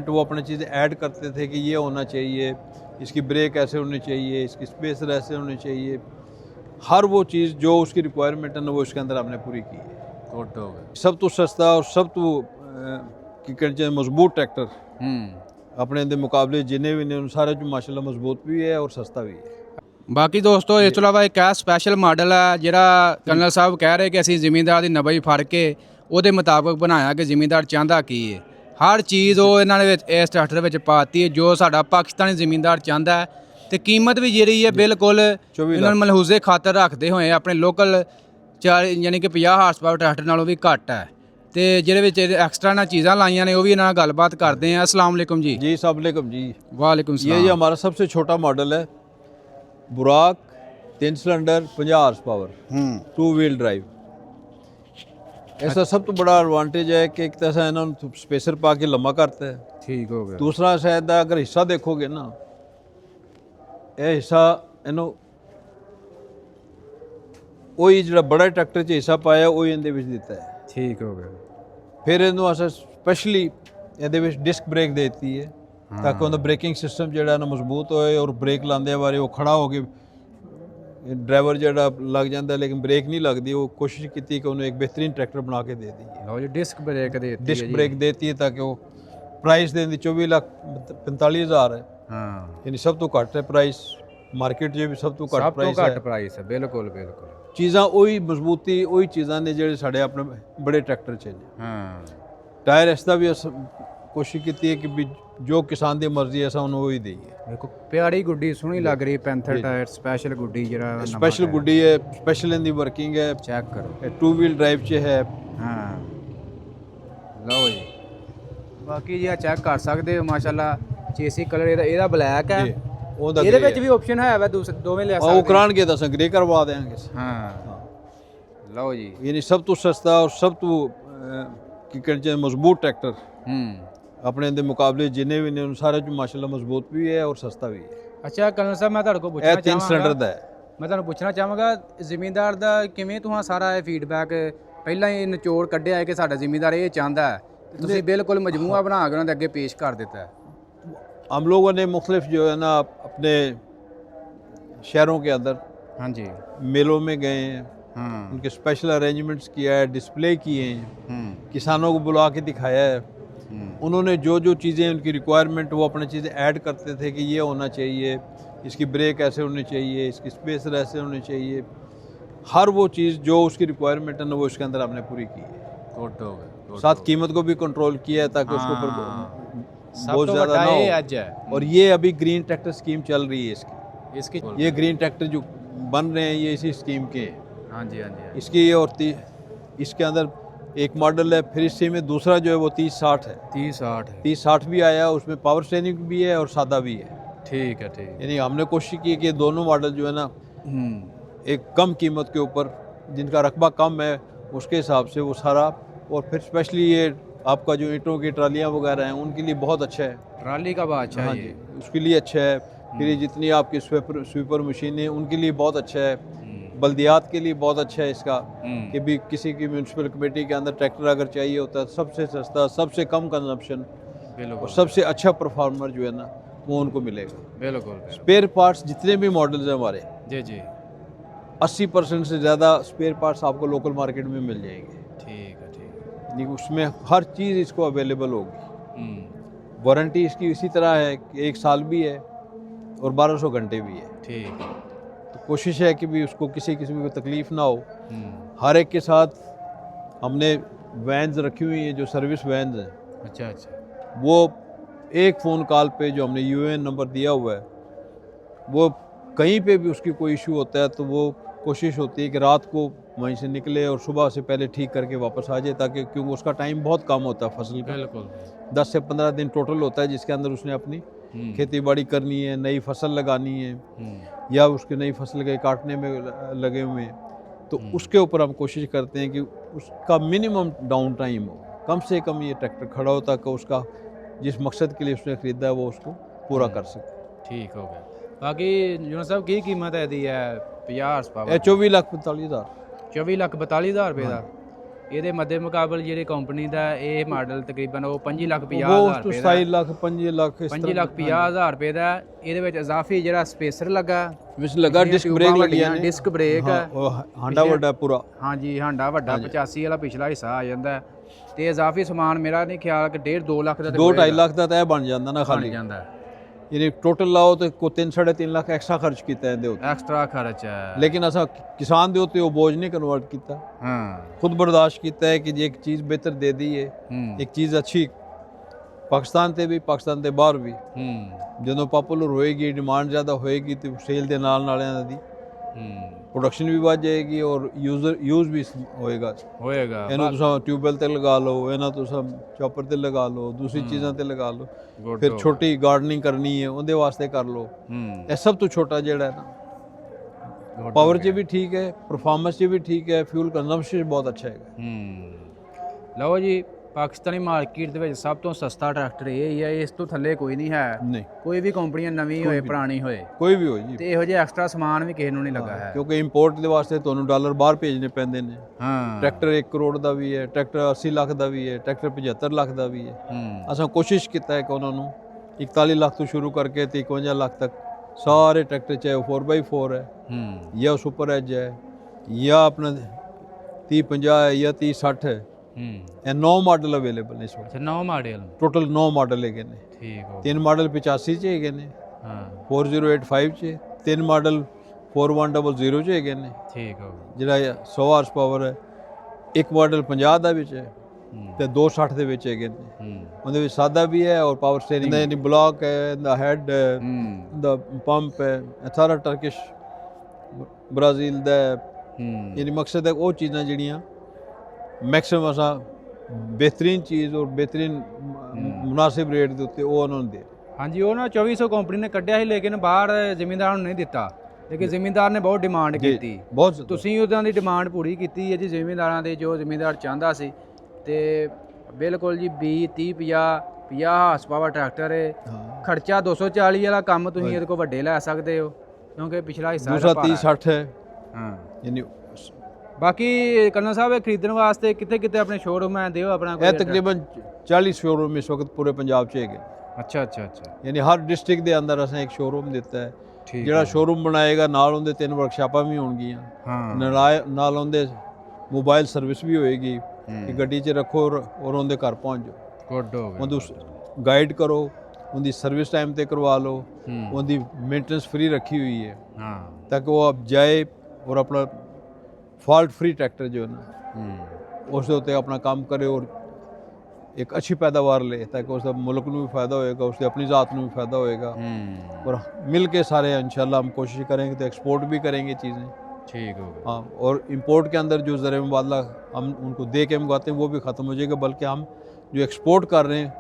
वो अपनी चीज़ें ऐड करते थे कि ये होना चाहिए, इसकी ब्रेक ऐसे होनी चाहिए, इसकी स्पेसर ऐसे होनी चाहिए। हर वो चीज़ जो उसकी रिक्वायरमेंट है ना, वो इसके अंदर हमने पूरी की है। गुड हो गया। सब तो सस्ता और सब तो की कहना चाहिए मजबूत ट्रैक्टर अपने दे मुकाबले जिन्हें भी ने सारे जो माशाल्लाह मजबूत भी है और सस्ता भी है। ਬਾਕੀ ਦੋਸਤੋ ਇਸ ਤੋਂ ਇਲਾਵਾ ਇੱਕ ਆ ਸਪੈਸ਼ਲ ਮਾਡਲ ਆ ਜਿਹੜਾ ਕਰਨਲ ਸਾਹਿਬ ਕਹਿ ਰਹੇ ਕਿ ਅਸੀਂ ਜ਼ਿਮੀਂਦਾਰ ਦੀ ਨਬਜ਼ ਫੜ ਕੇ ਉਹਦੇ ਮੁਤਾਬਕ ਬਣਾਇਆ ਕਿ ਜ਼ਿਮੀਂਦਾਰ ਚਾਹੁੰਦਾ ਕੀ ਹੈ। ਹਰ ਚੀਜ਼ ਉਹ ਇਹਨਾਂ ਨੇ ਵਿੱਚ ਇਸ ਟਰੈਕਟਰ ਵਿੱਚ ਪਾਤੀ ਹੈ ਜੋ ਸਾਡਾ ਪਾਕਿਸਤਾਨੀ ਜ਼ਿਮੀਂਦਾਰ ਚਾਹੁੰਦਾ ਹੈ ਤੇ ਕੀਮਤ ਵੀ ਜਿਹੜੀ ਹੈ ਬਿਲਕੁਲ ਇਹਨਾਂ ਨੂੰ ਮਲਹੂਜ਼ੇ ਖਾਤਰ ਰੱਖਦੇ ਹੋਏ ਆਪਣੇ ਲੋਕਲ ਯਾਨੀ ਕਿ 50 ਹਾਰਸ ਪਾਵਰ ਟਰੈਕਟਰ ਨਾਲੋਂ ਵੀ ਘੱਟ ਹੈ ਤੇ ਜਿਹਦੇ ਵਿੱਚ ਐਕਸਟਰਾ ਨਾਲ ਚੀਜ਼ਾਂ ਲਾਈਆਂ ਨੇ ਉਹ ਵੀ ਇਹਨਾਂ ਨਾਲ ਗੱਲਬਾਤ ਕਰਦੇ ਆ। अस्सलाम वालेकुम जी। जी अस्सलाम वालेकुम जी। वालेकुम सलाम। ये हमारा सबसे छोटा मॉडल है, Burak 3 cylinder 50 horse power 2 wheel drive. ऐसा सब तो बड़ा एडवांटेज है कि एक तरह से इन्होंने स्पेसर पा के लम्बा करता है। ठीक हो गया। दूसरा शायद अगर हिस्सा देखोगे ना, ये हिस्सा इन्हों वही जो बड़ा ट्रैक्टर च हिस्सा पाया वही इनके विच दिता है। ठीक हो गया। फिर इन्हों अस स्पैशली ਇਹਦੇ ਵਿੱਚ ਡਿਸਕ ਬ੍ਰੇਕ ਦੇ ਦਿੱਤੀ ਹੈ ਤਾਂ ਕਿ ਉਹਦਾ ਬ੍ਰੇਕਿੰਗ ਸਿਸਟਮ ਜਿਹੜਾ ਨਾ ਮਜ਼ਬੂਤ ਹੋਏ ਔਰ ਬ੍ਰੇਕ ਲਾਉਂਦੇ ਵਾਰੇ ਉਹ ਖੜਾ ਹੋ ਕੇ ਡਰਾਈਵਰ ਜਿਹੜਾ ਲੱਗ ਜਾਂਦਾ ਲੇਕਿਨ ਬ੍ਰੇਕ ਨਹੀਂ ਲੱਗਦੀ। ਉਹ ਕੋਸ਼ਿਸ਼ ਕੀਤੀ ਕਿ ਉਹਨੂੰ ਇੱਕ ਬਿਹਤਰੀਨ ਟਰੈਕਟਰ ਬਣਾ ਕੇ ਦੇ ਦਈਏ। ਲਓ ਜੀ ਡਿਸਕ ਬ੍ਰੇਕ ਦੇ ਦਿੱਤੀ ਹੈ। ਡਿਸਕ ਬ੍ਰੇਕ ਦੇਤੀ ਹੈ ਤਾਂ ਕਿ ਉਹ ਪ੍ਰਾਈਸ ਦੇ 24,45,000 ਹੈ। ਹਾਂ ਯਾਨੀ ਸਭ ਤੋਂ ਘੱਟ ਹੈ ਪ੍ਰਾਈਸ ਮਾਰਕੀਟ 'ਚ ਵੀ ਸਭ ਤੋਂ ਘੱਟ ਪ੍ਰਾਈਸ ਹੈ। ਸਭ ਤੋਂ ਘੱਟ ਪ੍ਰਾਈਸ ਹੈ ਬਿਲਕੁਲ ਬਿਲਕੁਲ। ਚੀਜ਼ਾਂ ਉਹੀ ਮਜ਼ਬੂਤੀ ਉਹੀ ਚੀਜ਼ਾਂ ਨੇ ਜਿਹੜੇ ਸਾਡੇ ਆਪਣੇ ਬੜੇ ਟਰੈਕਟਰ 'ਚ ਨੇ। ਹਾਂ ਟਾਇਰ ਇਸ ਦਾ ਵੀ ਕੋਸ਼ਿਸ਼ ਕੀਤੀ ਹੈ ਕਿ ਵੀ ਜੋ ਕਿਸਾਨ ਦੀ ਮਰਜ਼ੀ ਹੈ ਸਾਨੂੰ ਉਹੀ ਦੇਈਏ। ਦੇਖੋ ਪਿਆਰੀ ਗੁੱਡੀ ਸੋਹਣੀ ਲੱਗ ਰਹੀ ਪੈਂਥਰ ਟਾਇਰ ਸਪੈਸ਼ਲ ਗੁੱਡੀ ਜਿਹੜਾ स्पेशल गुड्डी है, स्पेशल इन दी वर्किंग है, ਚੈੱਕ ਕਰੋ। 2 व्हील ड्राइव च है। ਹਾਂ ਲਓ ਜੀ ਬਾਕੀ ਜੀ ਆ ਚੈੱਕ ਕਰ ਸਕਦੇ ਹੋ ਮਾਸ਼ਾਅੱਲਾ ਚੇਸੀ ਕਲਰ ਇਹਦਾ ਬਲੈਕ ਹੈ। ਉਹਦਾ ਇਹਦੇ ਵਿੱਚ ਵੀ ਆਪਸ਼ਨ ਹੈ ਵਾ ਦੋਵੇਂ ਲੈ ਸਕਦੇ ਉਹ ਕਰਾਣਗੇ ਤਾਂ ਸੰਗਰੇ ਕਰਵਾ ਦੇਾਂਗੇ। ਹਾਂ ਲਓ ਜੀ ਯਾਨੀ ਸਭ ਤੋਂ ਸਸਤਾ ਔਰ ਸਭ ਤੋਂ ਕੀ कहना चाहिए मजबूत ट्रैक्टर अपने दे मुकाबले जिन्हें भी ने सारे जो माशाल्लाह मजबूत भी है और सस्ता भी है। ਅੱਛਾ ਕਰਨਲ ਸਾਹਿਬ ਮੈਂ ਤੁਹਾਡੇ ਕੋਲ ਪੁੱਛਣਾ ਇਹ 3 ਚਾਹਾਂਗਾ ਸਿਲੰਡਰ ਦਾ ਹੈ। ਮੈਂ ਤੁਹਾਨੂੰ ਪੁੱਛਣਾ ਚਾਹਾਂਗਾ ਜ਼ਿਮੀਂਦਾਰ ਦਾ ਕਿਵੇਂ ਤੁਸੀਂ ਸਾਰਾ ਇਹ ਫੀਡਬੈਕ ਪਹਿਲਾਂ ਹੀ ਨਿਚੋੜ ਕੱਢਿਆ ਹੈ ਕਿ ਸਾਡਾ ਜ਼ਿਮੀਂਦਾਰ ਇਹ ਚਾਹੁੰਦਾ ਹੈ ਤੇ ਤੁਸੀਂ ਬਿਲਕੁਲ ਮਜਮੂਆ ਬਣਾ ਕੇ ਉਹਨਾਂ ਦੇ ਅੱਗੇ ਪੇਸ਼ ਕਰ ਦਿੱਤਾ ਹੈ। हम लोगों ने मुख्तलिफ जो है ना अपने शहरों के अंदर हाँ जी मेलों में गए हैं, हाँ उनके स्पेशल अरेंजमेंट्स किया है, डिस्प्ले किए हैं, किसानों को बुला के दिखाया है। उन्होंने जो जो चीज़ें उनकी रिक्वायरमेंट वो अपनी चीज़ें ऐड करते थे कि ये होना चाहिए, इसकी ब्रेक ऐसे होनी चाहिए, इसकी स्पेसर ऐसे होनी चाहिए। हर वो चीज़ जो उसकी रिक्वायरमेंट है ना वो इसके अंदर हमने पूरी की है। गुड हो गया। साथ कीमत को भी कंट्रोल किया है ताकि उसके ऊपर बहुत ज़्यादा ना हो। और ये अभी ग्रीन ट्रैक्टर स्कीम चल रही है इसकी ये ग्रीन ट्रैक्टर जो बन रहे हैं ये इसी स्कीम के हैं। हाँ जी हाँ जी। इसकी ये और इसके अंदर एक मॉडल है, फिर इसी में दूसरा जो है वो 3060 है। 3060 है। 3060 भी आया, उसमें पावर स्टेयरिंग भी है और सादा भी है। ठीक है ठीक है। यानी हमने कोशिश की कि दोनों मॉडल जो है ना एक कम कीमत के ऊपर जिनका रकबा कम है उसके हिसाब से वो सारा, और फिर स्पेशली ये आपका जो ईंटों की ट्रालियाँ वगैरह हैं उनके लिए बहुत अच्छा है। ट्राली का बहुत अच्छा हाँ है जी उसके लिए अच्छा है। फिर ये जितनी आपकी स्वीपर मशीनें उनके लिए बहुत अच्छा है। बल्दियात के लिए बहुत अच्छा है इसका कि भी किसी की म्यूनसिपल कमेटी के अंदर ट्रैक्टर अगर चाहिए होता है सबसे सस्ता, सबसे कम कंजम्पशन और सबसे अच्छा परफॉर्मर जो है ना वो उनको मिलेगा। बिल्कुल। स्पेयर पार्ट्स जितने भी मॉडल्स हैं हमारे जी जी 80% से ज़्यादा स्पेयर पार्ट्स आपको लोकल मार्केट में मिल जाएंगे। ठीक है ठीक है। यानी उसमें हर चीज़ इसको अवेलेबल होगी। वारंटी इसकी इसी तरह है कि 1 साल भी है और 1200 घंटे भी है। ठीक है। तो कोशिश है कि भी उसको किसी किस्म की तकलीफ़ ना हो। हर एक के साथ हमने वैन्स रखी हुई हैं जो सर्विस वैन्स हैं। अच्छा अच्छा। वो एक फ़ोन कॉल पे जो हमने यूएन नंबर दिया हुआ है वो कहीं पे भी उसकी कोई इशू होता है तो वो कोशिश होती है कि रात को वहीं से निकले और सुबह से पहले ठीक करके वापस आ जाए, ताकि क्योंकि उसका टाइम बहुत कम होता है फसल का। बिल्कुल 10 से 15 दिन टोटल होता है जिसके अंदर उसने अपनी खेती बाड़ी करनी है, नई फसल लगानी है या उसके नई फसल के काटने में लगे हुए हैं, तो उसके ऊपर हम कोशिश करते हैं कि उसका मिनिमम डाउन टाइम हो, कम से कम ये ट्रैक्टर खड़ा हो ताकि उसका जिस मकसद के लिए उसने ख़रीदा है वो उसको पूरा कर सके। ठीक हो गया। बाकी यूनुस साहब की कीमत है दी है 50 हार्स पावर 24,45,000 24,42,000 रुपये का। ਇਹਦੇ ਮੱਦੇ ਮੁਕਾਬਲ ਜਿਹੜੀ ਕੰਪਨੀ ਦਾ ਇਹ ਮਾਡਲ ਤਕਰੀਬਨ ਉਹ 5 ਲੱਖ 50 वो ਹਜ਼ਾਰ तो ਰੁਪਏ ਦਾ 27 लाख 5 लाख इस 5 ਲੱਖ 50 ਹਜ਼ਾਰ ਰੁਪਏ ਦਾ। ਇਹਦੇ ਵਿੱਚ ਇਜ਼ਾਫੀ ਜਿਹੜਾ ਸਪੇਸਰ ਲੱਗਾ, ਵਿੱਚ ਲਗਾ ਡਿਸਕ ਬ੍ਰੇਕ ਲੱਗੀਆਂ ਨੇ, ਡਿਸਕ ਬ੍ਰੇਕ, ਉਹ ਹਾਂਡਾ ਵੱਡਾ ਪੂਰਾ, ਹਾਂਜੀ ਹਾਂਡਾ ਵੱਡਾ 85 ਵਾਲਾ ਪਿਛਲਾ ਹਿੱਸਾ ਆ ਜਾਂਦਾ ਹੈ। ਤੇ ਇਜ਼ਾਫੀ ਸਮਾਨ ਮੇਰਾ ਨਹੀਂ ਖਿਆਲ ਕਿ 1.5 2 ਲੱਖ ਦਾ 2-2.5 ਲੱਖ ਦਾ ਤਾਂ ਇਹ ਬਣ ਜਾਂਦਾ ਨਾ ਬਣ ਖਾਲੀ, ਜਾਂਦਾ ਹੈ। ਯਾਨੀ ਟੋਟਲ ਲਾਓ ਤੇ ਕੋ 3-3.5 ਲੱਖ ਐਕਸਟਰਾ ਖਰਚ ਕੀਤਾ ਇਹਦੇ ਉੱਤੇ, ਐਕਸਟਰਾ ਖਰਚ ਹੈ। ਲੇਕਿਨ ਅਸਾਂ ਕਿਸਾਨ ਦੇ ਉੱਤੇ ਉਹ ਬੋਝ ਨਹੀਂ ਕਨਵਰਟ ਕੀਤਾ, ਹਾਂ ਖੁਦ ਬਰਦਾਸ਼ਤ ਕੀਤਾ ਹੈ ਕਿ ਜੇ ਇੱਕ ਚੀਜ਼ ਬਿਹਤਰ ਦੇ ਦਈਏ, ਇੱਕ ਚੀਜ਼ ਅੱਛੀ ਪਾਕਿਸਤਾਨ ਤੇ ਵੀ ਪਾਕਿਸਤਾਨ ਦੇ ਬਾਹਰ ਵੀ ਜਦੋਂ ਪਪੂਲਰ ਹੋਏਗੀ, ਡਿਮਾਂਡ ਜ਼ਿਆਦਾ ਹੋਏਗੀ ਤੇ ਸੇਲ ਦੇ ਨਾਲ ਨਾਲ ਇਹਨਾਂ ਦੀ ਪ੍ਰੋਡਕਸ਼ਨ ਵੀ ਵੱਧ ਜਾਏਗੀ ਔਰ ਯੂਜ਼ ਵੀ ਹੋਏਗਾ। ਇਹਨੂੰ ਤੁਸੀਂ ਟਿਊਬਵੈਲ ਤੇ ਲਗਾ ਲਓ, ਇਹਨਾਂ ਤੁਸੀਂ ਚੌਪਰ ਤੇ ਲਗਾ ਲਓ, ਦੂਸਰੀ ਚੀਜ਼ਾਂ ਤੇ ਲਗਾ ਲਓ, ਫਿਰ ਛੋਟੀ ਗਾਰਡਨਿੰਗ ਕਰਨੀ ਹੈ ਉਹਦੇ ਵਾਸਤੇ ਕਰ ਲਓ। ਇਹ ਸਭ ਤੋਂ ਛੋਟਾ ਜਿਹੜਾ ਹੈ ਨਾ, ਪਾਵਰ 'ਚ ਵੀ ਠੀਕ ਹੈ, ਪਰਫਾਰਮੈਂਸ 'ਚ ਵੀ ਠੀਕ ਹੈ, ਫਿਊਲ ਕੰਜ਼ੰਪਸ਼ਨ ਬਹੁਤ ਅੱਛਾ ਹੈਗਾ। ਲਓ ਜੀ, ਪਾਕਿਸਤਾਨੀ ਮਾਰਕੀਟ ਦੇ ਵਿੱਚ ਸਭ ਤੋਂ ਸਸਤਾ ਟਰੈਕਟਰ ਇਹ ਹੀ ਹੈ, ਇਸ ਤੋਂ ਥੱਲੇ ਕੋਈ ਨਹੀਂ ਹੈ। ਨਹੀਂ, ਕੋਈ ਵੀ ਕੰਪਨੀਆਂ ਨਵੀਂ ਹੋਏ ਪੁਰਾਣੀ ਹੋਏ ਕੋਈ ਵੀ ਹੋ ਜੀ, ਤੇ ਇਹੋ ਜਿਹਾ ਐਕਸਟਰਾ ਸਮਾਨ ਵੀ ਕਿਸੇ ਨੂੰ ਨਹੀਂ ਲੱਗਾ ਹੈ, ਕਿਉਂਕਿ ਇੰਪੋਰਟ ਦੇ ਵਾਸਤੇ ਤੁਹਾਨੂੰ ਡਾਲਰ ਬਾਹਰ ਭੇਜਣੇ ਪੈਂਦੇ ਨੇ। ਹਾਂ, ਟਰੈਕਟਰ 1 ਕਰੋੜ ਦਾ ਵੀ ਹੈ, ਟਰੈਕਟਰ 80 ਲੱਖ ਦਾ ਵੀ ਹੈ, ਟਰੈਕਟਰ 75 ਲੱਖ ਦਾ ਵੀ ਹੈ। ਅਸਾਂ ਕੋਸ਼ਿਸ਼ ਕੀਤਾ ਹੈ ਕਿ ਉਹਨਾਂ ਨੂੰ 41 ਲੱਖ ਤੋਂ ਸ਼ੁਰੂ ਕਰਕੇ ਤੇ 51 ਲੱਖ ਤੱਕ ਸਾਰੇ ਟਰੈਕਟਰ, ਚਾਹੇ ਉਹ 4x4 ਹੈ ਜਾਂ ਸੁਪਰ ਐਜ ਹੈ ਜਾਂ ਆਪਣਾ 30-50 ਹੈ ਜਾਂ 30-60 ਹੈ, ਇਹ 9 ਮਾਡਲ ਅਵੇਲੇਬਲ ਨੇ ਇਸ ਵਕਤ। 9 ਮਾਡਲ, ਟੋਟਲ 9 ਮਾਡਲ ਹੈਗੇ ਨੇ। ਠੀਕ ਹੋ, 3 ਮਾਡਲ 85 ਚ ਹੈਗੇ ਨੇ, ਹਾਂ 4085 ਚ, 3 ਮਾਡਲ 4100 ਚ ਹੈਗੇ ਨੇ, ਠੀਕ ਹੋ, ਜਿਹੜਾ 100 ਹਾਰਸ ਪਾਵਰ ਹੈ। ਇੱਕ ਮਾਡਲ 50 ਦਾ ਵਿੱਚ ਹੈ ਤੇ 260 ਦੇ ਵਿੱਚ ਹੈਗੇ ਨੇ। ਉਹਦੇ ਵਿੱਚ ਸਾਦਾ ਵੀ ਹੈ ਔਰ ਪਾਵਰ ਸਟੀਅਰਿੰਗ ਦਾ, ਯਾਨੀ ਬਲੌਕ ਹੈ, ਦਾ ਹੈਡ ਹੈ, ਦਾ ਪੰਪ ਹੈ, ਇਹ ਸਾਰਾ ਟਰਕਿਸ਼ ਬ੍ਰਾਜ਼ੀਲ ਦਾ ਹੈ। ਯਾਨੀ ਮਕਸਦ ਹੈ ਉਹ ਚੀਜ਼ਾਂ ਜਿਹੜੀਆਂ ਮੈਕਸਿਮਮ ਅਸਾਂ ਬਿਹਤਰੀਨ ਚੀਜ਼ ਔਰ ਬਿਹਤਰੀਨ ਮੁਨਾਸਿਬ ਰੇਟ ਦੇ ਉੱਤੇ ਉਹ ਉਹਨਾਂ ਨੂੰ ਦੇ। ਹਾਂਜੀ, ਉਹ ਨਾ 2400 ਕੰਪਨੀ ਨੇ ਕੱਢਿਆ ਸੀ, ਲੇਕਿਨ ਬਾਹਰ ਜ਼ਿਮੀਂਦਾਰਾਂ ਨੂੰ ਨਹੀਂ ਦਿੱਤਾ, ਲੇਕਿਨ ਜ਼ਿਮੀਂਦਾਰ ਨੇ ਬਹੁਤ ਡਿਮਾਂਡ ਕੀਤੀ। ਬਹੁਤ ਤੁਸੀਂ ਉਹਨਾਂ ਦੀ ਡਿਮਾਂਡ ਪੂਰੀ ਕੀਤੀ ਹੈ ਜੀ, ਜ਼ਿਮੀਂਦਾਰਾਂ ਦੇ ਜੋ ਜ਼ਿਮੀਂਦਾਰ ਚਾਹੁੰਦਾ ਸੀ। ਤੇ ਬਿਲਕੁਲ ਜੀ 20 30 50 ਹਾਰਸ ਪਾਵਰ ਟਰੈਕਟਰ ਹੈ, ਖਰਚਾ 240 ਵਾਲਾ ਕੰਮ ਤੁਸੀਂ ਇਹਦੇ ਕੋਲ ਵੱਡੇ ਲੈ ਸਕਦੇ ਹੋ, ਕਿਉਂਕਿ ਪਿਛਲਾ ਹਿੱਸਾ ਦੂਸਰਾ 30-60 ਹੈ। ਹਾਂ, ਯਾਨੀ ਬਾਕੀ ਕਰਨਲ ਸਾਹਿਬ ਇਹ ਖਰੀਦਣ ਵਾਸਤੇ ਕਿੱਥੇ ਕਿੱਥੇ ਆਪਣੇ ਸ਼ੋਰੂਮ ਹੈ, ਦਿਓ ਆਪਣਾ ਇਹ ਤਕਰੀਬਨ 40 ਸ਼ੋਰੂਮ ਇਸ ਵਕਤ ਪੂਰੇ ਪੰਜਾਬ 'ਚ ਹੈਗੇ। ਅੱਛਾ ਅੱਛਾ ਅੱਛਾ, ਯਾਨੀ ਹਰ ਡਿਸਟ੍ਰਿਕਟ ਦੇ ਅੰਦਰ ਅਸੀਂ ਇੱਕ ਸ਼ੋਰੂਮ ਦਿੱਤਾ ਹੈ। ਠੀਕ, ਜਿਹੜਾ ਸ਼ੋਰੂਮ ਬਣਾਏਗਾ ਨਾਲ ਉਹਦੇ 3 ਵਰਕਸ਼ਾਪਾਂ ਵੀ ਹੋਣਗੀਆਂ, ਹਾਂ ਨਾਲ ਉਹਦੇ ਮੋਬਾਈਲ ਸਰਵਿਸ ਵੀ ਹੋਏਗੀ ਕਿ ਗੱਡੀ 'ਚ ਰੱਖੋ ਔਰ ਉਹਦੇ ਘਰ ਪਹੁੰਚ ਜਾਓ। ਗੁੱਡ ਹੋ ਗਿਆ, ਉਹਨੂੰ ਗਾਈਡ ਕਰੋ, ਉਹਦੀ ਸਰਵਿਸ ਟਾਈਮ ਤੇ ਕਰਵਾ ਲਓ, ਉਹਦੀ ਮੇਨਟੇਨੈਂਸ ਫ੍ਰੀ ਰੱਖੀ हुई है, हाँ ताकि वो अब जाए और अपना फॉल्ट फ्री ट्रैक्टर जो है ना उसके उत्ते अपना काम करे और एक अच्छी पैदावार ले, ताकि उसका मुल्क में भी फ़ायदा होएगा, उसकी अपनी ज़ात में भी फ़ायदा होएगा। और मिल के सारे इंशाल्लाह हम कोशिश करेंगे तो एक्सपोर्ट भी करेंगे चीज़ें। ठीक हो गया। हाँ, और इंपोर्ट के अंदर जो ज़र मुबादला हम उनको दे के मंगवाते हैं वो भी ख़त्म हो जाएगा, बल्कि हम जो एक्सपोर्ट कर रहे हैं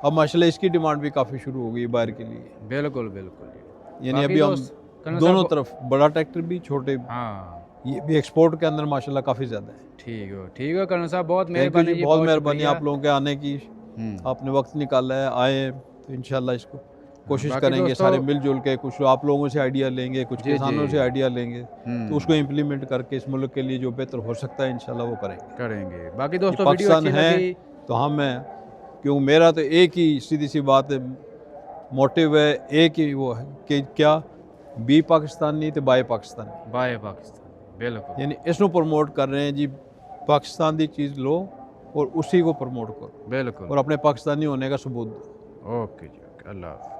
अब माशाल्लाह इसकी डिमांड भी काफ़ी शुरू हो गई है बाहर के लिए। बिल्कुल बिल्कुल, यानी अभी हम दोनों तरफ, बड़ा ट्रैक्टर भी, छोटे, हाँ ये भी एक्सपोर्ट के अंदर माशाल्लाह काफ़ी ज़्यादा है। ठीक है कर्नल साहब, बहुत थैंक यू मेहरबानी जी, जी, बहुत मेहरबानी आप लोगों के आने की, हम्म। आपने वक्त निकाला है, आए तो इंशाल्लाह इसको कोशिश बाकी करेंगे दोस्तों- सारे मिलजुल के, कुछ आप लोगों से आइडिया लेंगे, कुछ जी, किसानों जी। से आइडिया लेंगे, हम्म। तो उसको इम्प्लीमेंट करके इस मुल्क के लिए जो बेहतर हो सकता है इंशाल्लाह वो करेंगे। करेंगे। बाकी दोस्तों ये वीडियो पाकिस्तान अच्छी है लगी तो हम हैं, क्योंकि मेरा तो एक ही सीधी सी बात है, मोटिव है एक ही, वो है कि क्या बी पाकिस्तानी तो बाय पाकिस्तानी, बाय पाकिस्तान, बिल्कुल यानी इसको प्रमोट कर रहे हैं जी, पाकिस्तान की चीज़ लो और उसी को प्रमोट करो बिल्कुल। और अपने पाकिस्तानी होने का सबूत दो। ओके जी, ओके, अल्लाह हाफ़िज़।